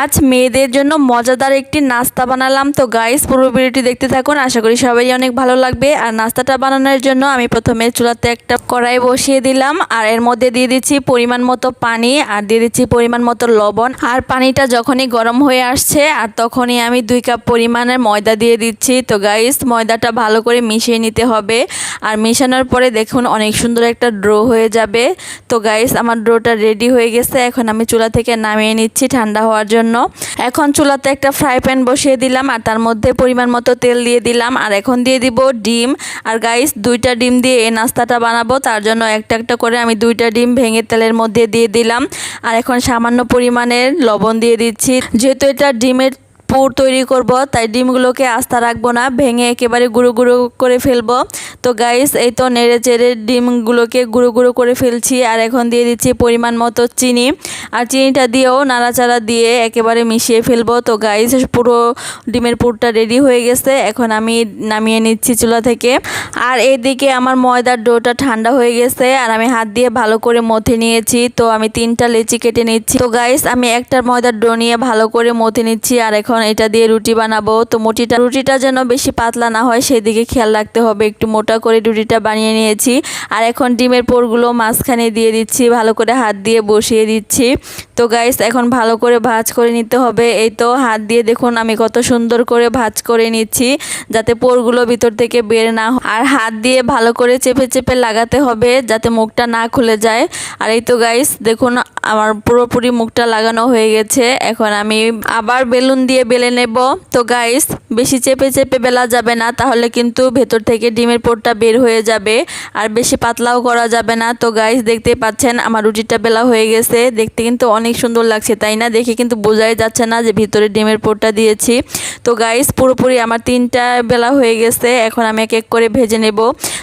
আজ মেয়েদের জন্য মজাদার একটি নাস্তা বানালাম। তো গাইস পুরো ভিডিওটি দেখতে থাকুন, আশা করি সবাই অনেক ভালো লাগবে। আর নাস্তাটা বানানোর জন্য আমি প্রথমে চুলাতে একটা কড়াই বসিয়ে দিলাম, আর এর মধ্যে দিয়ে দিচ্ছি পরিমাণ মতো পানি, আর দিয়ে দিচ্ছি পরিমাণ মতো লবণ। আর পানিটা যখনই গরম হয়ে আসছে আর তখনই আমি 2 কাপ পরিমাণের ময়দা দিয়ে দিচ্ছি। তো গাইস ময়দাটা ভালো করে মিশিয়ে নিতে হবে, আর মেশানোর পরে দেখুন অনেক সুন্দর একটা ড্রো হয়ে যাবে। তো গাইস আমার ড্রোটা রেডি হয়ে গেছে, এখন আমি চুলা থেকে নামিয়ে নিচ্ছি ঠান্ডা হওয়ার জন্য। এখন চুলাতে একটা ফ্রাই প্যান বসিয়ে দিলাম, আর তার মধ্যে পরিমাণ মতো তেল দিয়ে দিলাম, আর এখন দিয়ে দিব ডিম। আর গাইস 2টা ডিম দিয়ে এই নাস্তাটা বানাবো, তার জন্য একটা একটা করে আমি 2টা ডিম ভেঙে তেলের মধ্যে দিয়ে দিলাম। আর এখন সামান্য পরিমাণের লবণ দিয়ে দিচ্ছি, যেহেতু এটা ডিমের পুর তৈরি করব তাই ডিমগুলোকে আস্তা রাখবো না, ভেঙে একেবারে গুঁড়ো গুঁড়ো করে ফেলবো। তো গাইস এই তো নেড়ে চেড়ে ডিমগুলোকে গুঁড়ো গুঁড়ো করে ফেলছি। আর এখন দিয়ে দিচ্ছি পরিমাণ মতো চিনি, আর চিনিটা দিয়েও নাড়াচাড়া দিয়ে একেবারে মিশিয়ে ফেলবো। তো গাইস পুরো ডিমের পুরটা রেডি হয়ে গেছে, এখন আমি নামিয়ে নিচ্ছি চুলা থেকে। আর এইদিকে আমার ময়দার ডোটা ঠান্ডা হয়ে গেছে, আর আমি হাত দিয়ে ভালো করে মথে নিয়েছি। তো আমি 3টা লেচি কেটে নিচ্ছি। তো গাইস আমি একটা ময়দার ডো নিয়ে ভালো করে মথে নিচ্ছি, আর এখন এটা দিয়ে রুটি বানাবো। তো রুটিটা যেন বেশি পাতলা না হয় সেদিকে খেয়াল রাখতে হবে, একটু মোটা করে রুটিটা বানিয়ে নিয়েছি। আর এখন ডিমের পোরগুলো মাঝখানে দিয়ে দিচ্ছি, ভালো করে হাত দিয়ে বসিয়ে দিচ্ছি। তো গাইস এখন ভালো করে ভাঁজ করে নিতে হবে। এই তো হাত দিয়ে দেখুন আমি কত সুন্দর করে ভাঁজ করে নিচ্ছি, যাতে পোরগুলো ভিতর থেকে বের না হয়। আর হাত দিয়ে ভালো করে চেপে চেপে লাগাতে হবে যাতে মুখটা না খুলে যায়। আর এই তো গাইস দেখুন আমার পুরোপুরি মুখটা লাগানো হয়ে গেছে, এখন আমি আবার বেলুন দিয়ে বেলে নেব। তো গাইস বেশি চেপে চেপে বেলা যাবে না, তাহলে কিন্তু ভেতর থেকে ডিমের পোরটা বের হয়ে যাবে, আর বেশি পাতলাও করা যাবে না। তো গাইস দেখতেই পাচ্ছেন আমার রুটিটা বেলা হয়ে গেছে, দেখতে কিন্তু অনেক সুন্দর লাগছে তাই না? দেখে কিন্তু বোঝাই যাচ্ছে না যে ভিতরে ডিমের পোরটা দিয়েছি। তো গাইস পুরোপুরি আমার 3টা বেলা হয়ে গেছে, এখন আমি এক এক করে ভেজে নেব।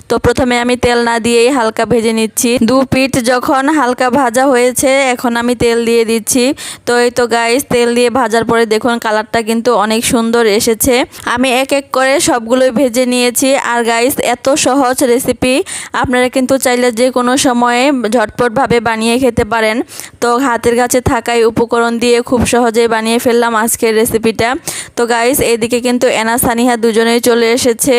তো প্রথমে আমি তেল না দিয়েই হালকা ভেজে নিচ্ছি। 2 পিঠ যখন হালকা ভাজা হয়েছে এখন আমি তেল দিয়ে দিচ্ছি। তো এই তো গাইস তেল দিয়ে ভাজার পরে দেখুন কালারটা কিন্তু অনেক সুন্দর এসেছে। আমি এক এক করে সবগুলোই ভেজে নিয়েছি। আর গাইস এত সহজ রেসিপি, আপনারা কিন্তু চাইলে যে কোনো সময়ে ঝটপটভাবে বানিয়ে খেতে পারেন। তো হাতের কাছে থাকাই উপকরণ দিয়ে খুব সহজেই বানিয়ে ফেললাম আজকের রেসিপিটা। তো গাইস এদিকে কিন্তু এনা সানিহা দুজনেই চলে এসেছে,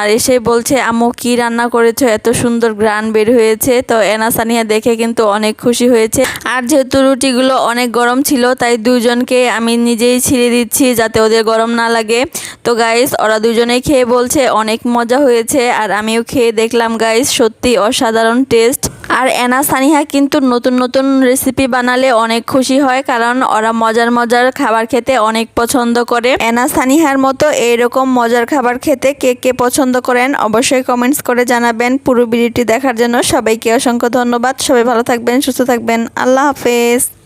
আর এসে বলছে আম্মু কি রান্না করেছো, এত সুন্দর গ্রান বের হয়েছে। তো এনা সানিহা দেখে কিন্তু অনেক খুশি হয়েছে। আর যেহেতু রুটিগুলো অনেক গরম ছিল তাই দুজনকে আমি নিজেই ছিঁড়ে দিচ্ছি যাতে ওদের গরম না লাগে। তো গাইস ওরা দুজনেই খেয়ে বলছে অনেক মজা হয়েছে, আর আমিও খেয়ে দেখলাম গাইস সত্যি অসাধারণ টেস্ট। আর এনা সানিহা কিন্তু নতুন নতুন রেসিপি বানালে অনেক খুশি হয়, কারণ ওরা মজার মজার খাবার খেতে অনেক পছন্দ করে। এনা সানিহার মতো এইরকম মজার খাবার খেতে কে কে পছন্দ করেন অবশ্যই কমেন্টস করে জানাবেন। পুরো ভিডিওটি দেখার জন্য সবাইকে অসংখ্য ধন্যবাদ। সবাই ভালো থাকবেন, সুস্থ থাকবেন, আল্লাহ হাফেজ।